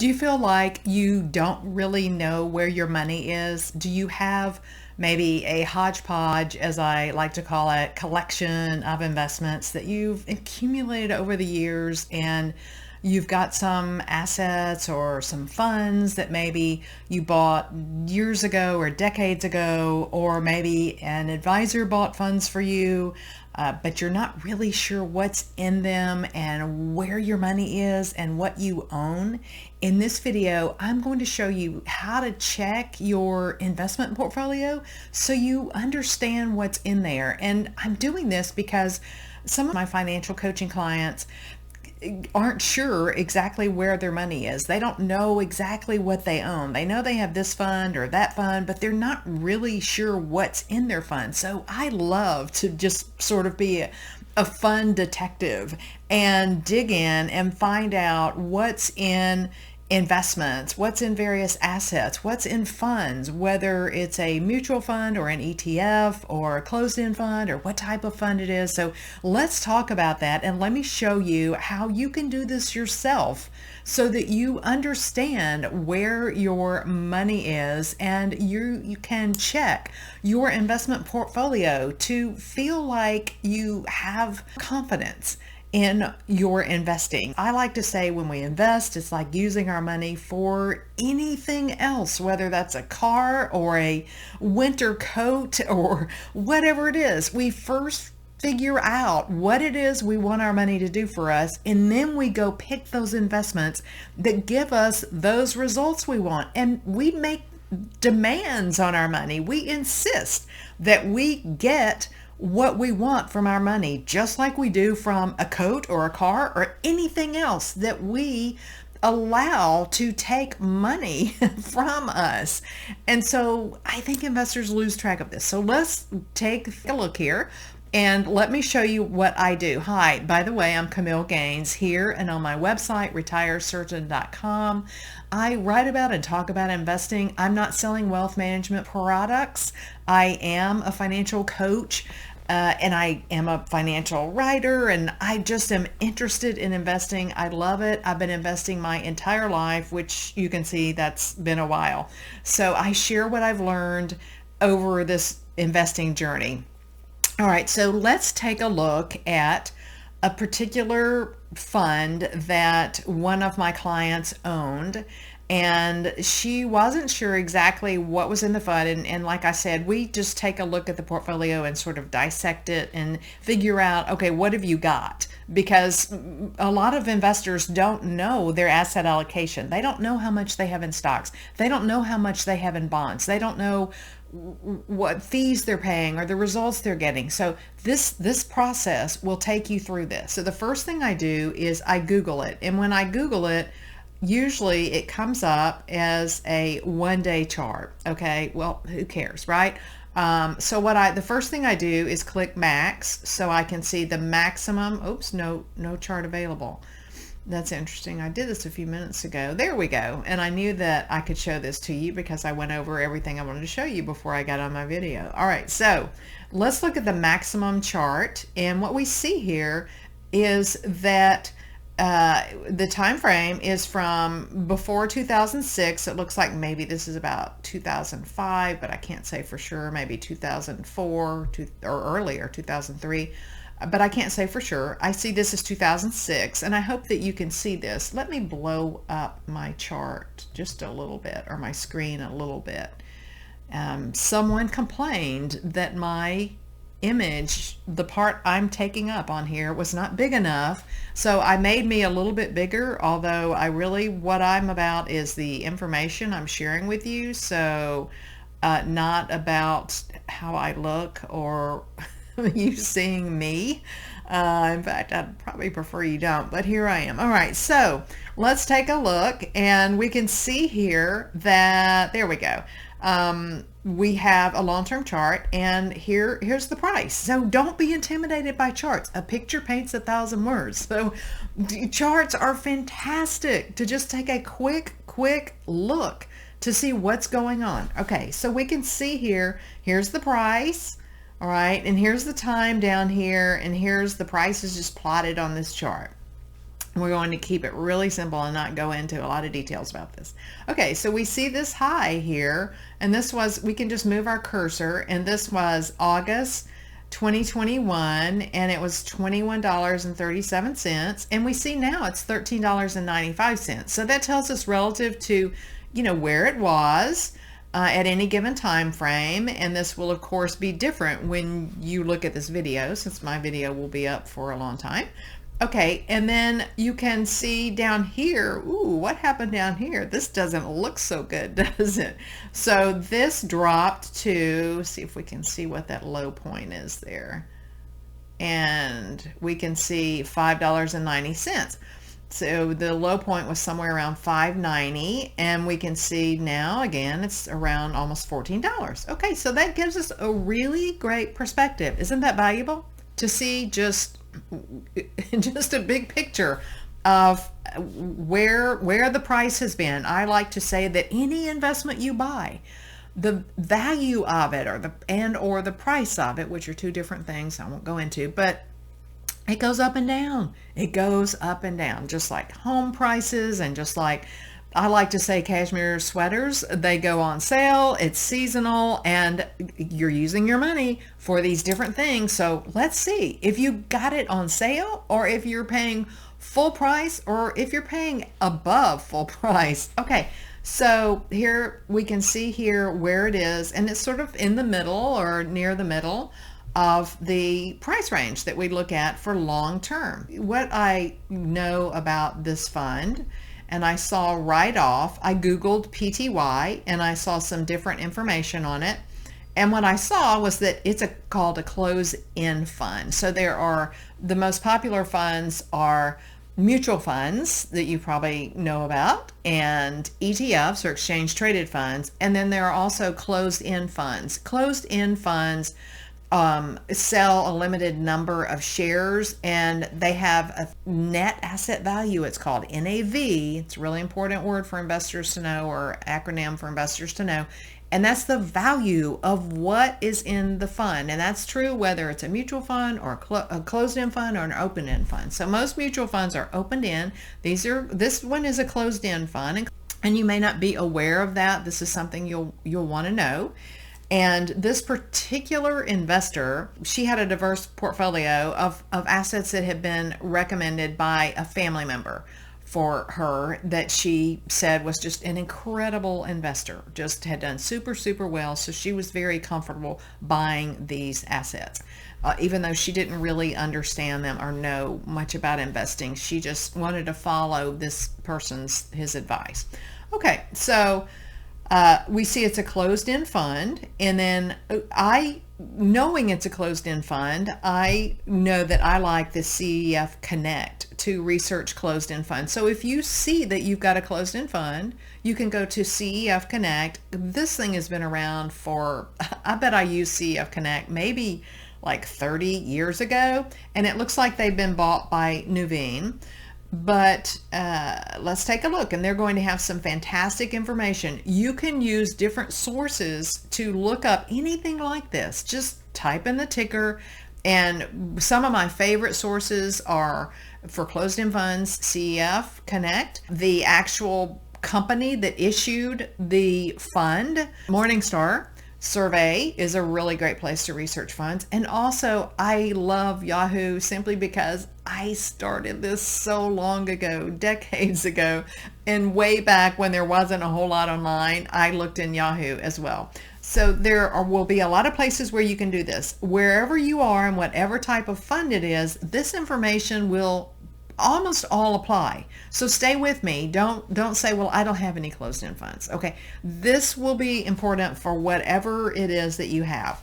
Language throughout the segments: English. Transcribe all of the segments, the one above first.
Do you feel like you don't really know where your money is? Do you have maybe a hodgepodge, as I like to call it, collection of investments that you've accumulated over the years, and you've got some assets or some funds that maybe you bought years ago or decades ago, or maybe an advisor bought funds for you, but you're not really sure what's in them and where your money is and what you own. In this video, I'm going to show you how to check your investment portfolio so you understand what's in there. And I'm doing this because some of my financial coaching clients aren't sure exactly where their money is. They don't know exactly what they own. They know they have this fund or that fund, but they're not really sure what's in their fund. So I love to just sort of be a fund detective and dig in and find out what's in investments, what's in various assets, what's in funds, whether it's a mutual fund or an ETF or a closed-end fund or what type of fund it is. So let's talk about that, and let me show you how you can do this yourself so that you understand where your money is, and you can check your investment portfolio to feel like you have confidence in your investing. I like to say when we invest, it's like using our money for anything else, whether that's a car or a winter coat or whatever it is. We first figure out what it is we want our money to do for us, and then we go pick those investments that give us those results we want. And we make demands on our money. We insist that we get what we want from our money, just like we do from a coat or a car or anything else that we allow to take money from us. And so I think investors lose track of this. So let's take a look here. And let me show you what I do. Hi, by the way, I'm Camille Gaines here, and on my website, retirecertain.com, I write about and talk about investing. I'm not selling wealth management products. I am a financial coach, and I am a financial writer, and I just am interested in investing. I love it. I've been investing my entire life, which you can see that's been a while. So I share what I've learned over this investing journey. All right, so let's take a look at a particular fund that one of my clients owned, and she wasn't sure exactly what was in the fund. And like I said, we just take a look at the portfolio and sort of dissect it and figure out, okay, what have you got? Because a lot of investors don't know their asset allocation. They don't know how much they have in stocks. They don't know how much they have in bonds. They don't know what fees they're paying or the results they're getting. So this process will take you through this. So the first thing I do is I Google it. And when I Google it, usually it comes up as a 1-day chart. Okay, well, who cares, right? So the first thing I do is click max so I can see the maximum. Oops, no chart available. That's interesting. I did this a few minutes ago. There we go. And I knew that I could show this to you because I went over everything I wanted to show you before I got on my video. All right, so let's look at the maximum chart. And what we see here is that the time frame is from before 2006. It looks like maybe this is about 2005, but I can't say for sure. Maybe 2004 or earlier, 2003. But I can't say for sure. I see this as 2006, and I hope that you can see this. Let me blow up my chart just a little bit, or my screen a little bit. Someone complained that my image, the part I'm taking up on here, was not big enough, so I made me a little bit bigger, although what I'm about is the information I'm sharing with you, so not about how I look or you seeing me. In fact, I'd probably prefer you don't, but here I am. All right, so let's take a look, and we can see here that, there we go. We have a long-term chart, and here's the price. So don't be intimidated by charts. A picture paints 1,000 words. So charts are fantastic to just take a quick look to see what's going on. Okay, so we can see here's the price. All right, and here's the time down here, and here's the prices just plotted on this chart. We're going to keep it really simple and not go into a lot of details about this. Okay, so we see this high here, and this was, we can just move our cursor, and this was August 2021, and it was $21.37, and we see now it's $13.95. So that tells us relative to, where it was at any given time frame, and this will of course be different when you look at this video, since my video will be up for a long time. Okay, and then you can see down here, ooh, what happened down here? This doesn't look so good, does it? So this dropped to, see if we can see what that low point is there. And we can see $5.90. So the low point was somewhere around $5.90, and we can see now, again, it's around almost $14. Okay, so that gives us a really great perspective. Isn't that valuable? To see just a big picture of where the price has been. I like to say that any investment you buy, the value of it or the price of it, which are two different things I won't go into, but it goes up and down. It goes up and down, just like home prices, and just like I like to say cashmere sweaters, they go on sale, it's seasonal, and you're using your money for these different things. So let's see if you got it on sale, or if you're paying full price, or if you're paying above full price. Okay, so here we can see here where it is, and it's sort of in the middle or near the middle of the price range that we look at for long term. What I know about this fund, and I saw right off, I Googled PTY and I saw some different information on it. And what I saw was that it's called a closed-end fund. So the most popular funds are mutual funds that you probably know about, and ETFs or exchange traded funds. And then there are also closed-end funds. Closed-end funds sell a limited number of shares, and they have a net asset value. It's called NAV. It's a really important word for investors to know, or acronym for investors to know. And that's the value of what is in the fund. And that's true whether it's a mutual fund or a closed-end fund or an open-end fund. So most mutual funds are open-end. This one is a closed-end fund, and you may not be aware of that. This is something you'll want to know. And this particular investor, she had a diverse portfolio of assets that had been recommended by a family member for her, that she said was just an incredible investor, just had done super, super well. So she was very comfortable buying these assets. Even though she didn't really understand them or know much about investing, she just wanted to follow his advice. Okay, so we see it's a closed-end fund, and then knowing it's a closed-end fund, I know that I like the CEF Connect to research closed-end funds. So if you see that you've got a closed-end fund, you can go to CEF Connect. This thing has been around for, I bet I used CEF Connect maybe like 30 years ago, and it looks like they've been bought by Nuveen. But let's take a look, and they're going to have some fantastic information. You can use different sources to look up anything like this. Just type in the ticker, and some of my favorite sources are for closed-end funds, CEF Connect, the actual company that issued the fund, Morningstar Survey is a really great place to research funds. And also I love Yahoo simply because I started this so long ago, decades ago, and way back when there wasn't a whole lot online, I looked in Yahoo as well. So will be a lot of places where you can do this. Wherever you are and whatever type of fund it is, this information will almost all apply. So stay with me. Don't say, well, I don't have any closed-end funds. Okay, this will be important for whatever it is that you have.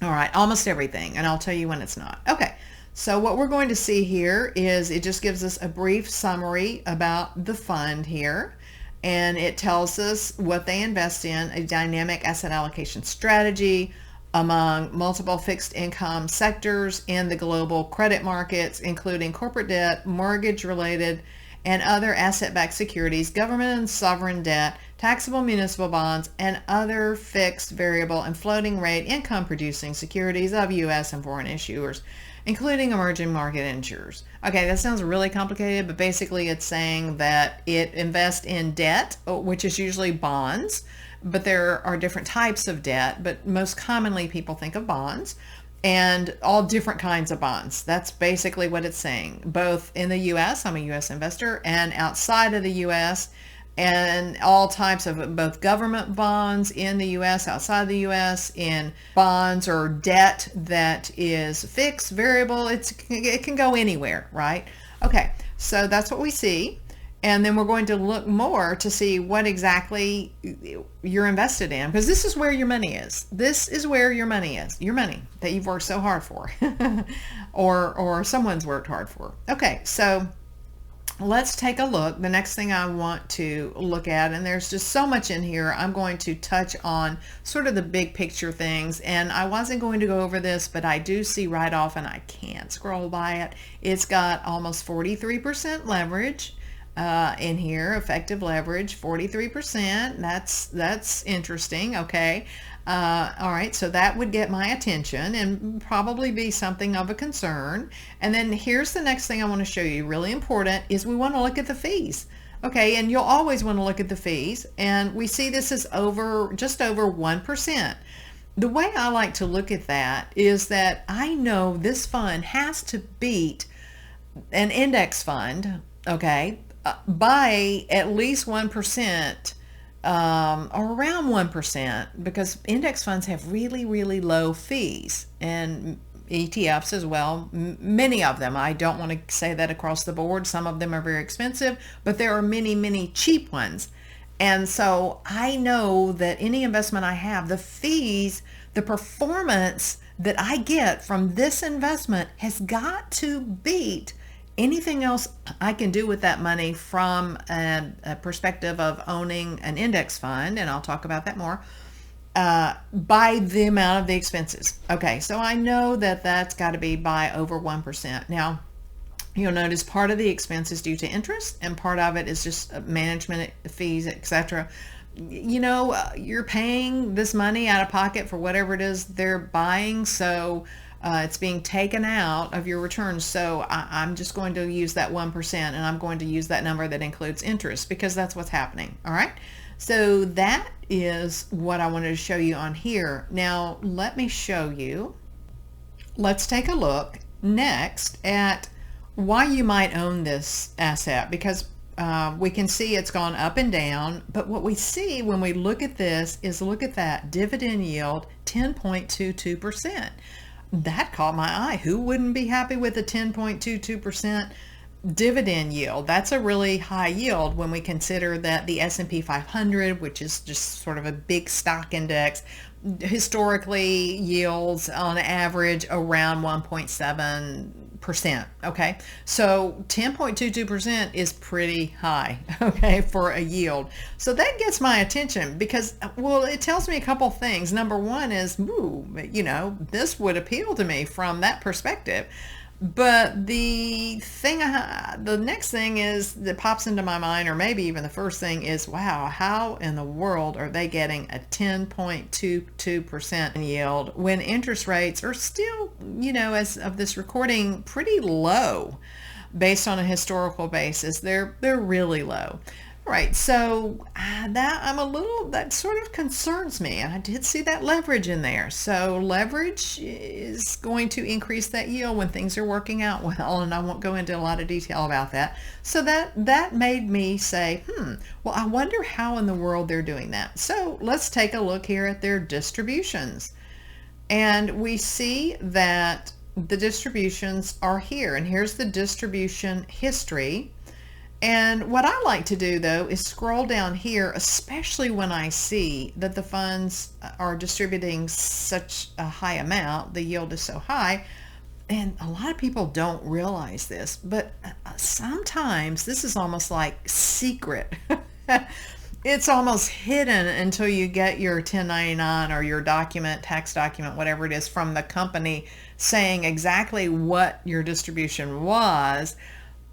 All right, almost everything, and I'll tell you when it's not. Okay, so what we're going to see here is it just gives us a brief summary about the fund here, and it tells us what they invest in, a dynamic asset allocation strategy among multiple fixed income sectors in the global credit markets, including corporate debt, mortgage related and other asset-backed securities, government and sovereign debt, taxable municipal bonds, and other fixed, variable, and floating rate income producing securities of U.S. and foreign issuers. including emerging market insurers. Okay, that sounds really complicated, but basically it's saying that it invests in debt, which is usually bonds, but there are different types of debt, but most commonly people think of bonds and all different kinds of bonds. That's basically what it's saying. Both in the US, I'm a US investor, and outside of the US, and all types of both government bonds in the US, outside the US, in bonds or debt that is fixed, variable. It can go anywhere, right? Okay, so that's what we see. And then we're going to look more to see what exactly you're invested in, because this is where your money is. This is where your money is, your money that you've worked so hard for or someone's worked hard for. Okay, so let's take a look. The next thing I want to look at, and there's just so much in here, I'm going to touch on sort of the big picture things. And I wasn't going to go over this, but I do see right off, and I can't scroll by it. It's got almost 43% leverage in here, effective leverage, 43%. That's interesting. Okay. All right, so that would get my attention and probably be something of a concern. And then here's the next thing I want to show you, really important, is we want to look at the fees. Okay, and you'll always want to look at the fees. And we see this is just over 1%. The way I like to look at that is that I know this fund has to beat an index fund, okay, by at least 1%. Or around 1%, because index funds have really, really low fees, and ETFs as well, many of them. I don't want to say that across the board. Some of them are very expensive, but there are many, many cheap ones. And so I know that any investment I have, the fees, the performance that I get from this investment has got to beat anything else I can do with that money from a perspective of owning an index fund, and I'll talk about that more, by the amount of the expenses. Okay, so I know that that's got to be by over 1%. Now, you'll notice part of the expense is due to interest, and part of it is just management fees, etc. You know, you're paying this money out of pocket for whatever it is they're buying, so it's being taken out of your returns. So I'm just going to use that 1%, and I'm going to use that number that includes interest, because that's what's happening. All right. So that is what I wanted to show you on here. Now let me show you. Let's take a look next at why you might own this asset, because we can see it's gone up and down, but what we see when we look at this is, look at that dividend yield, 10.22%. That caught my eye. Who wouldn't be happy with a 10.22% dividend yield? That's a really high yield when we consider that the S&P 500, which is just sort of a big stock index, historically yields on average around 1.7%. Okay, so 10.22% is pretty high, okay, for a yield. So that gets my attention because, well, it tells me a couple things. Number one is, ooh, you know, this would appeal to me from that perspective. But the next thing is that pops into my mind, or maybe even the first thing is, wow, how in the world are they getting a 10.22% yield when interest rates are still, you know, as of this recording, pretty low based on a historical basis? They're really low. Right, so that sort of concerns me. I did see that leverage in there. So leverage is going to increase that yield when things are working out well, and I won't go into a lot of detail about that. So that made me say, well, I wonder how in the world they're doing that. So let's take a look here at their distributions. And we see that the distributions are here, and here's the distribution history. And what I like to do, though, is scroll down here, especially when I see that the funds are distributing such a high amount, the yield is so high, and a lot of people don't realize this, but sometimes this is almost like secret. It's almost hidden until you get your 1099 or your document, tax document, whatever it is, from the company saying exactly what your distribution was.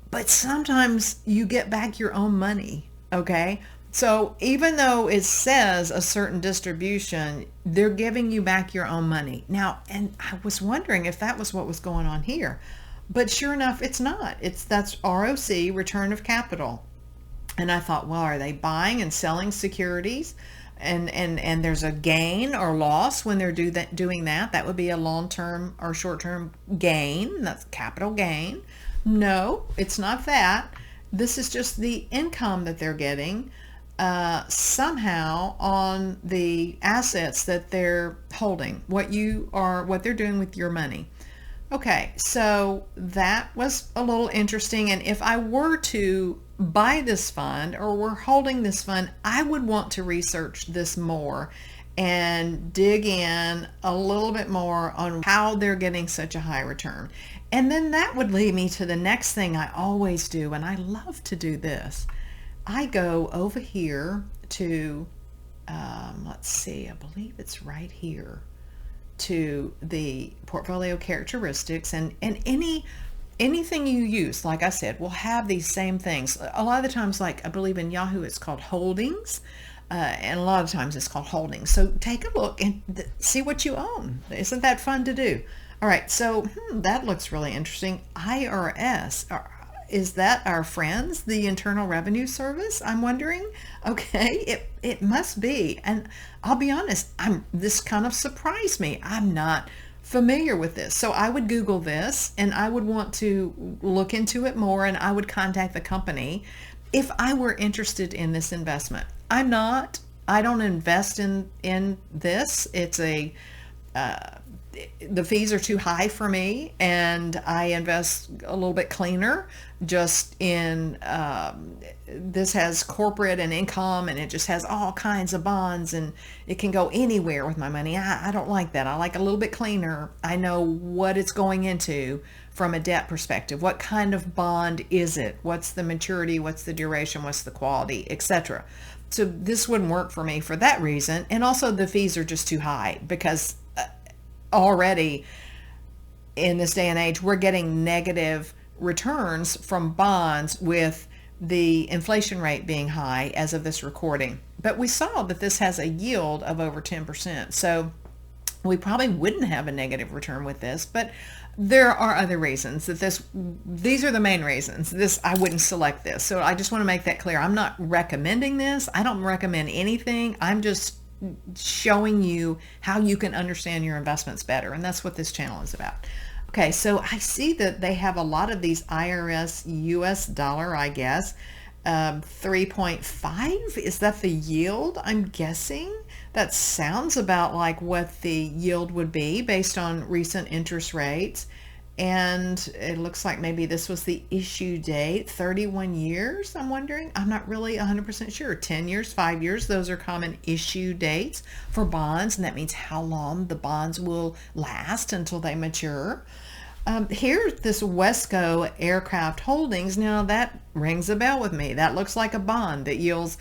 But sometimes you get back your own money, okay? So even though it says a certain distribution, they're giving you back your own money. Now, and I was wondering if that was what was going on here. But sure enough, it's not. That's ROC, return of capital. And I thought, well, are they buying and selling securities? And there's a gain or loss when they're doing that. That would be a long-term or short-term gain. That's capital gain. No, it's not that. This is just the income that they're getting somehow on the assets that they're holding, what they're doing with your money. Okay, so that was a little interesting. And if I were to buy this fund or were holding this fund, I would want to research this more and dig in a little bit more on how they're getting such a high return. And then that would lead me to the next thing I always do, and I love to do this. I go over here to, let's see, I believe it's right here, to the portfolio characteristics, and anything you use, like I said, will have these same things. A lot of the times, like I believe in Yahoo, it's called holdings, and a lot of times it's called holdings. So take a look and see what you own. Isn't that fun to do? All right, so that looks really interesting. IRS. Is that our friends, the Internal Revenue Service? I'm wondering. Okay, it must be. And I'll be honest, this kind of surprised me. I'm not familiar with this. So I would Google this and I would want to look into it more, and I would contact the company if I were interested in this investment. I don't invest in this. It's the fees are too high for me, and I invest a little bit cleaner just in this has corporate and income, and it just has all kinds of bonds, and it can go anywhere with my money. I don't like that. I like a little bit cleaner. I know what it's going into from a debt perspective. What kind of bond is it? What's the maturity? What's the duration? What's the quality, etc. So this wouldn't work for me for that reason. And also the fees are just too high, because already in this day and age, we're getting negative returns from bonds with the inflation rate being high as of this recording. But we saw that this has a yield of over 10%. So we probably wouldn't have a negative return with this, but there are other reasons that these are the main reasons I wouldn't select this. So I just want to make that clear. I'm not recommending this. I don't recommend anything. I'm just showing you how you can understand your investments better, and that's what this channel is about. Okay, so I see that they have a lot of these IRS US dollar, I guess. 3.5, is that the yield? I'm guessing that sounds about like what the yield would be based on recent interest rates. And it looks like maybe this was the issue date, 31 years, I'm wondering. I'm not really 100% sure. 10 years, 5 years, those are common issue dates for bonds, and that means how long the bonds will last until they mature. Here's this Wesco Aircraft Holdings. Now that rings a bell with me. That looks like a bond that yields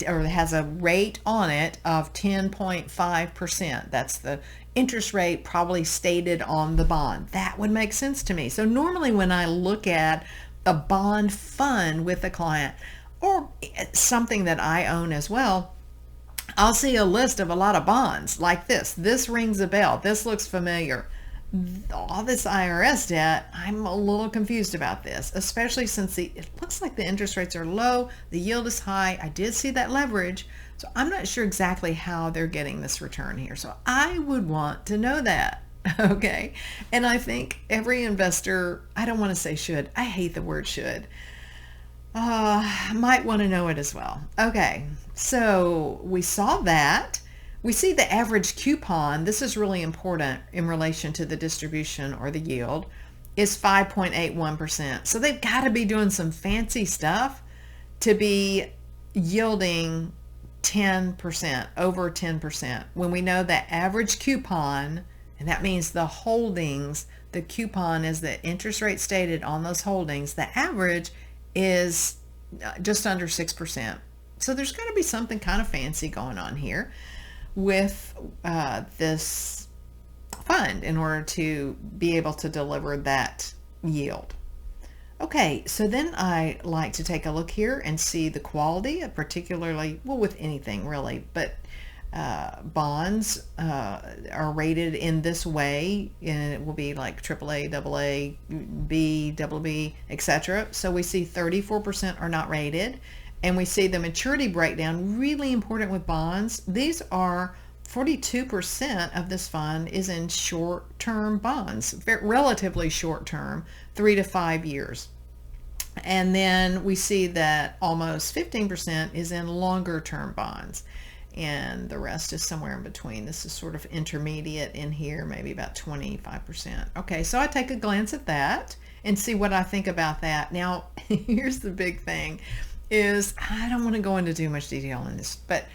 or has a rate on it of 10.5%. That's the interest rate probably stated on the bond. That would make sense to me. So normally when I look at a bond fund with a client or something that I own as well, I'll see a list of a lot of bonds like this. This rings a bell. This looks familiar. All this IRS debt, I'm a little confused about this, especially since it looks like the interest rates are low, the yield is high. I did see that leverage, so I'm not sure exactly how they're getting this return here. So I would want to know that, okay? And I think every investor, I don't want to say should, I hate the word should, might want to know it as well. Okay, so we saw that. We see the average coupon, this is really important in relation to the distribution or the yield, is 5.81%. So they've got to be doing some fancy stuff to be yielding 10%, over 10%. When we know the average coupon, and that means the holdings, the coupon is the interest rate stated on those holdings, the average is just under 6%. So there's got to be something kind of fancy going on here with this fund in order to be able to deliver that yield. Okay, so then I like to take a look here and see the quality, particularly, well, with anything really, but bonds are rated in this way, and it will be like AAA, AA, B, double B, etc. So we see 34% are not rated, and we see the maturity breakdown, really important with bonds. These are 42% of this fund is in short-term bonds, relatively short-term, 3 to 5 years. And then we see that almost 15% is in longer-term bonds, and the rest is somewhere in between. This is sort of intermediate in here, maybe about 25%. Okay, so I take a glance at that and see what I think about that. Now, here's the big thing, is I don't want to go into too much detail on this, but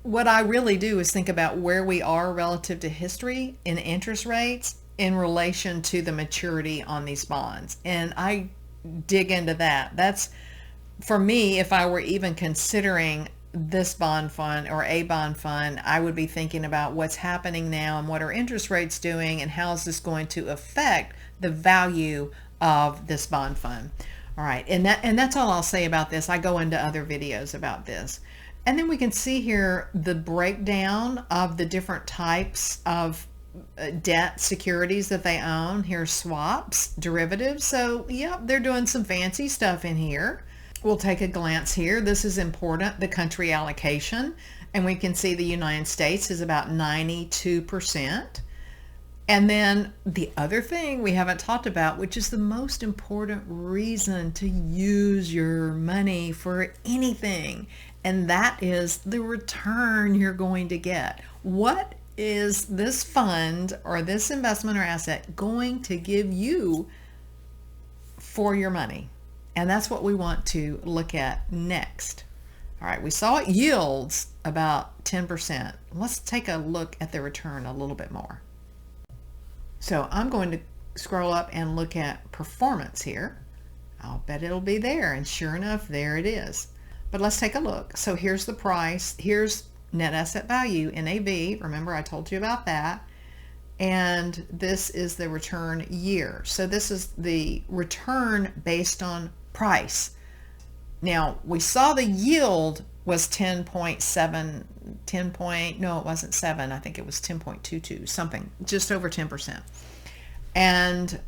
what I really do is think about where we are relative to history in interest rates in relation to the maturity on these bonds. And I dig into that. That's, for me, if I were even considering this bond fund or a bond fund, I would be thinking about what's happening now and what are interest rates doing and how is this going to affect the value of this bond fund. All right, and that's all I'll say about this. I go into other videos about this. And then we can see here the breakdown of the different types of debt securities that they own. Here's swaps, derivatives. So, yep, they're doing some fancy stuff in here. We'll take a glance here. This is important, the country allocation. And we can see the United States is about 92%. And then the other thing we haven't talked about, which is the most important reason to use your money for anything, and that is the return you're going to get. What is this fund or this investment or asset going to give you for your money? And that's what we want to look at next. All right, we saw it yields about 10%. Let's take a look at the return a little bit more. So I'm going to scroll up and look at performance here. I'll bet it'll be there, and sure enough, there it is. But let's take a look. So here's the price. Here's net asset value, NAV. Remember, I told you about that. And this is the return year. So this is the return based on price. Now, we saw the yield was 10.7, no, it wasn't 7. I think it was 10.22, something, just over 10%. And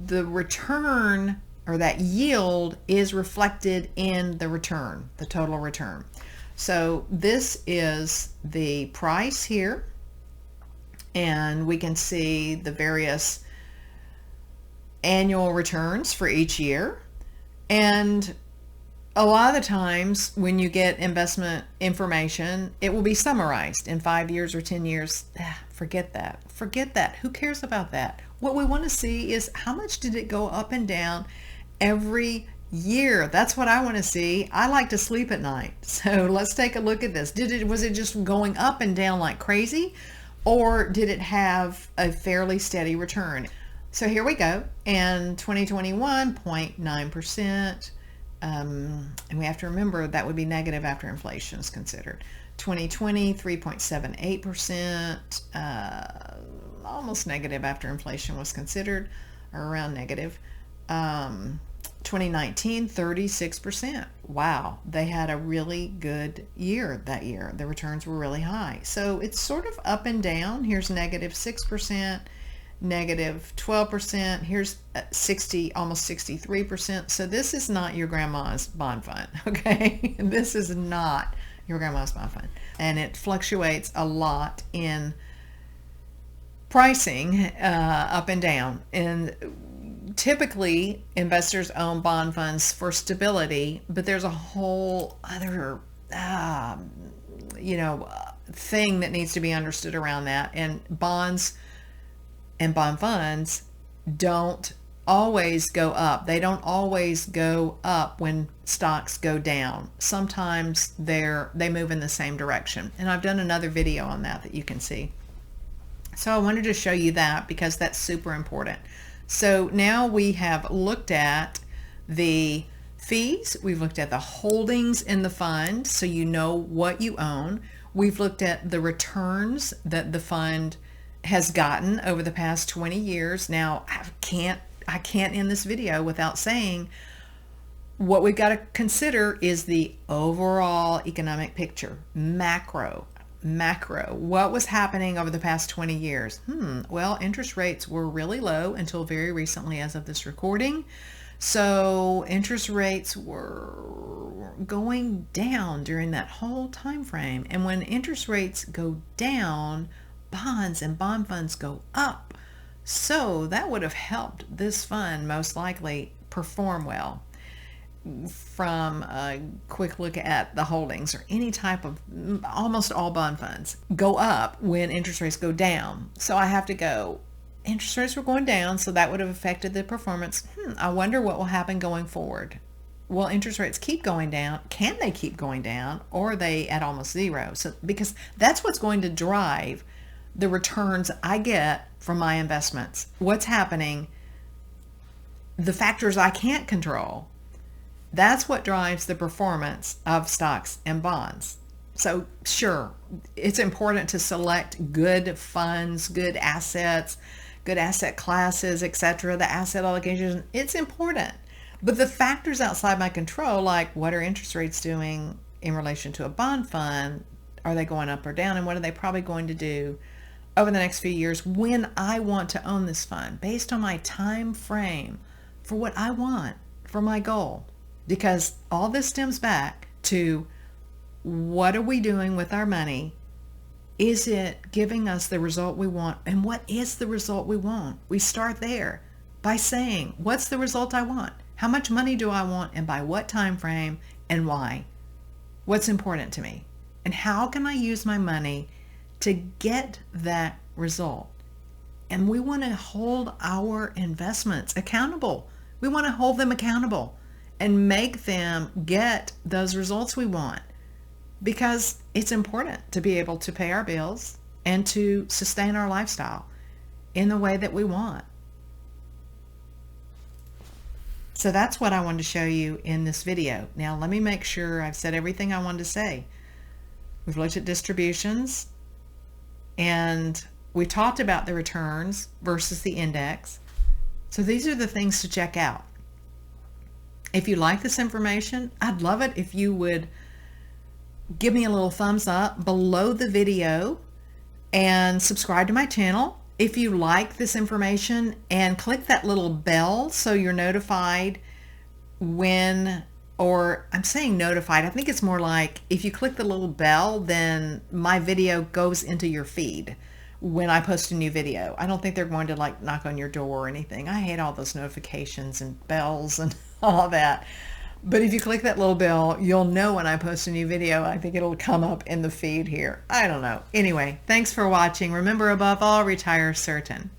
the return, or that yield, is reflected in the return, the total return. So this is the price here, and we can see the various annual returns for each year. And a lot of the times when you get investment information, it will be summarized in 5 years or 10 years. Forget that. Forget that. Who cares about that? What we want to see is how much did it go up and down every year. That's what I want to see. I like to sleep at night. So let's take a look at this. Was it just going up and down like crazy, or did it have a fairly steady return? So here we go. In 2021, 0.9%. And we have to remember that would be negative after inflation is considered. 2020, 3.78%, almost negative after inflation was considered, or around negative. 2019, 36%. Wow, they had a really good year that year. The returns were really high. So it's sort of up and down. Here's negative 6%. Negative 12%. Here's 60, almost 63%. So this is not your grandma's bond fund, okay? This is not your grandma's bond fund. And it fluctuates a lot in pricing, up and down. And typically investors own bond funds for stability, but there's a whole other, thing that needs to be understood around that. And bonds and bond funds don't always go up. They don't always go up when stocks go down. Sometimes they move in the same direction. And I've done another video on that you can see. So I wanted to show you that because that's super important. So now we have looked at the fees. We've looked at the holdings in the fund, so you know what you own. We've looked at the returns that the fund has gotten over the past 20 years. Now, I can't end this video without saying what we've got to consider is the overall economic picture, macro. What was happening over the past 20 years? Well, interest rates were really low until very recently as of this recording. So interest rates were going down during that whole time frame. And when interest rates go down, bonds and bond funds go up. So that would have helped this fund most likely perform well. From a quick look at the holdings or any type of, almost all bond funds go up when interest rates go down. So I have to go, interest rates were going down, so that would have affected the performance. I wonder what will happen going forward. Will interest rates keep going down? Can they keep going down, or are they at almost zero? So because that's what's going to drive the returns I get from my investments. What's happening, the factors I can't control, that's what drives the performance of stocks and bonds. So sure, it's important to select good funds, good assets, good asset classes, etc. The asset allocation, it's important. But the factors outside my control, like what are interest rates doing in relation to a bond fund? Are they going up or down? And what are they probably going to do over the next few years when I want to own this fund based on my time frame for what I want, for my goal? Because all this stems back to what are we doing with our money? Is it giving us the result we want? And what is the result we want? We start there by saying, what's the result I want? How much money do I want, and by what time frame, and why? What's important to me? And how can I use my money to get that result? And we want to hold our investments accountable. We want to hold them accountable and make them get those results we want, because it's important to be able to pay our bills and to sustain our lifestyle in the way that we want. So that's what I wanted to show you in this video. Now let me make sure I've said everything I wanted to say. We've looked at distributions, and we talked about the returns versus the index. So these are the things to check out. If you like this information, I'd love it if you would give me a little thumbs up below the video and subscribe to my channel if you like this information, and click that little bell so you're notified when, or I'm saying notified, I think it's more like if you click the little bell, then my video goes into your feed when I post a new video. I don't think they're going to like knock on your door or anything. I hate all those notifications and bells and all that. But if you click that little bell, you'll know when I post a new video. I think it'll come up in the feed here. I don't know. Anyway, thanks for watching. Remember, above all, retire certain.